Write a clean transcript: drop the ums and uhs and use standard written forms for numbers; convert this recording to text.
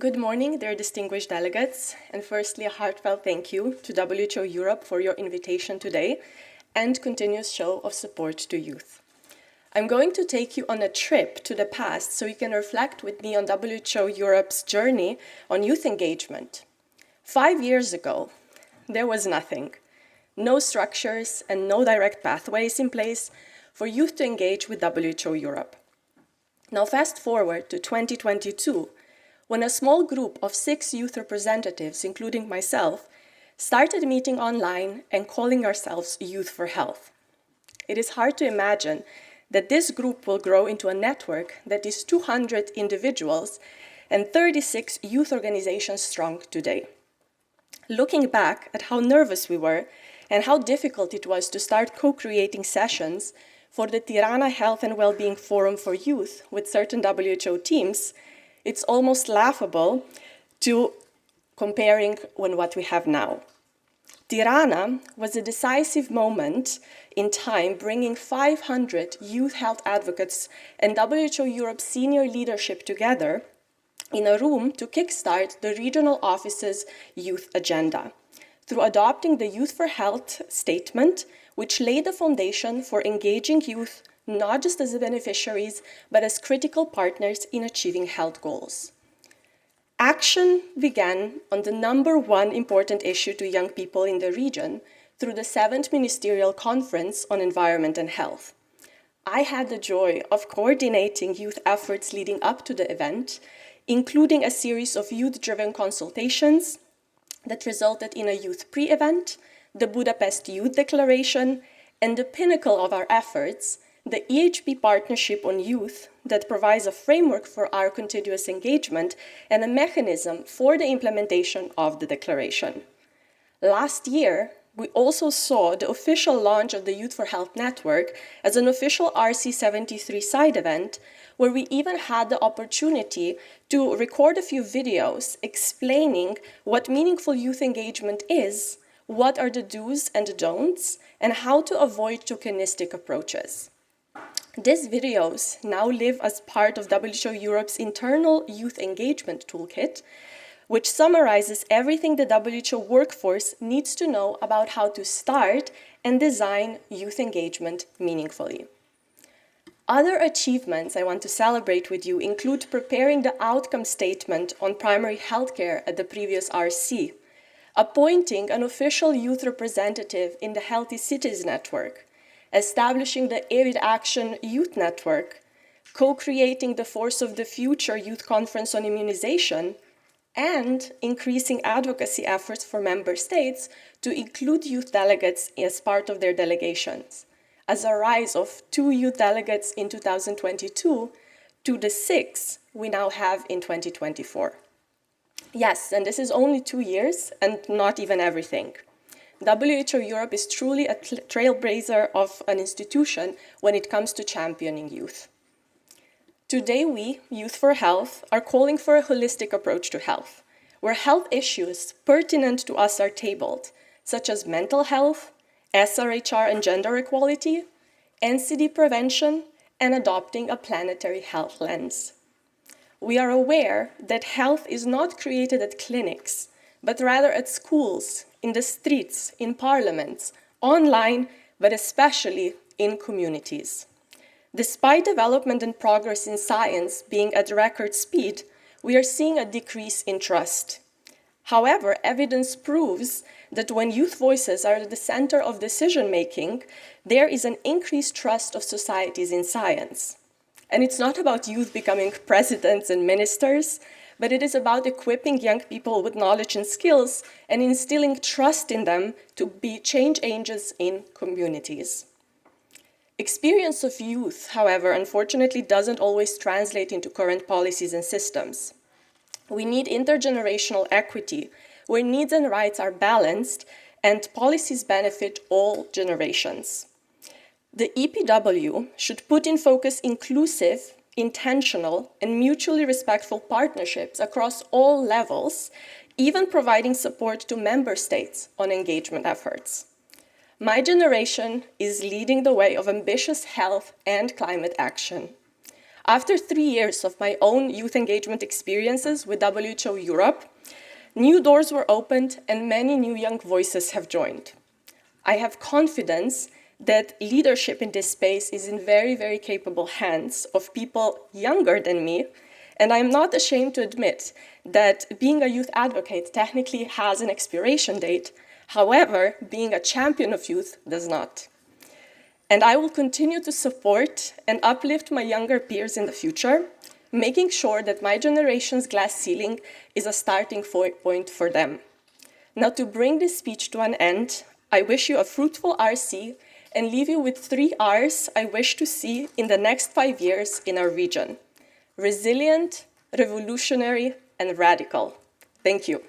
Good morning, dear distinguished delegates, and firstly a heartfelt thank you to WHO Europe for your invitation today and continuous show of support to youth. I'm going to take you on a trip to the past so you can reflect with me on WHO Europe's journey on youth engagement. 5 years ago, there was nothing. No structures and no direct pathways in place for youth to engage with WHO Europe. Now fast forward to 2022, when a small group of 6 youth representatives, including myself, started meeting online and calling ourselves Youth4Health. It is hard to imagine that this group will grow into a network that is 200 individuals and 36 youth organizations strong today. Looking back at how nervous we were and how difficult it was to start co-creating sessions for the Tirana Health and Wellbeing Forum for Youth with certain WHO teams, it's almost laughable to comparing with what we have now. Tirana was a decisive moment in time, bringing 500 youth health advocates and WHO Europe senior leadership together in a room to kickstart the regional office's youth agenda through adopting the Youth4Health statement, which laid the foundation for engaging youth not just as beneficiaries, but as critical partners in achieving health goals. Action began on the #1 important issue to young people in the region through the 7th Ministerial Conference on Environment and Health. I had the joy of coordinating youth efforts leading up to the event, including a series of youth-driven consultations that resulted in a youth pre-event, the Budapest Youth Declaration, and the pinnacle of our efforts, the EHP Partnership on Youth that provides a framework for our continuous engagement and a mechanism for the implementation of the declaration. Last year, we also saw the official launch of the Youth4Health network as an official RC73 side event, where we even had the opportunity to record a few videos explaining what meaningful youth engagement is, what are the do's and don'ts, and how to avoid tokenistic approaches. These videos now live as part of WHO Europe's internal youth engagement toolkit, which summarizes everything the WHO workforce needs to know about how to start and design youth engagement meaningfully. Other achievements I want to celebrate with you include preparing the outcome statement on primary healthcare at the previous RC, appointing an official youth representative in the Healthy Cities Network, establishing the Avid Action Youth Network, co-creating the Force of the Future Youth Conference on Immunization, and increasing advocacy efforts for member states to include youth delegates as part of their delegations, as a rise of 2 youth delegates in 2022 to the 6 we now have in 2024. Yes, and this is only 2 years and not even everything. WHO Europe is truly a trailblazer of an institution when it comes to championing youth. Today we, Youth4Health, are calling for a holistic approach to health, where health issues pertinent to us are tabled, such as mental health, SRHR and gender equality, NCD prevention, and adopting a planetary health lens. We are aware that health is not created at clinics, but rather at schools, in the streets, in parliaments, online, but especially in communities. Despite development and progress in science being at record speed, we are seeing a decrease in trust. However, evidence proves that when youth voices are at the center of decision-making, there is an increased trust of societies in science. And it's not about youth becoming presidents and ministers, but it is about equipping young people with knowledge and skills and instilling trust in them to be change agents in communities. Experience of youth, however, unfortunately doesn't always translate into current policies and systems. We need intergenerational equity, where needs and rights are balanced and policies benefit all generations. The EPW should put in focus inclusive, intentional, and mutually respectful partnerships across all levels, even providing support to member states on engagement efforts. My generation is leading the way of ambitious health and climate action. After 3 years of my own youth engagement experiences with WHO Europe, new doors were opened and many new young voices have joined. I have confidence that leadership in this space is in very, very capable hands of people younger than me, and I'm not ashamed to admit that being a youth advocate technically has an expiration date. However, being a champion of youth does not. And I will continue to support and uplift my younger peers in the future, making sure that my generation's glass ceiling is a starting point for them. Now, to bring this speech to an end, I wish you a fruitful RC and leave you with 3 R's I wish to see in the next 5 years in our region: resilient, revolutionary, and radical. Thank you.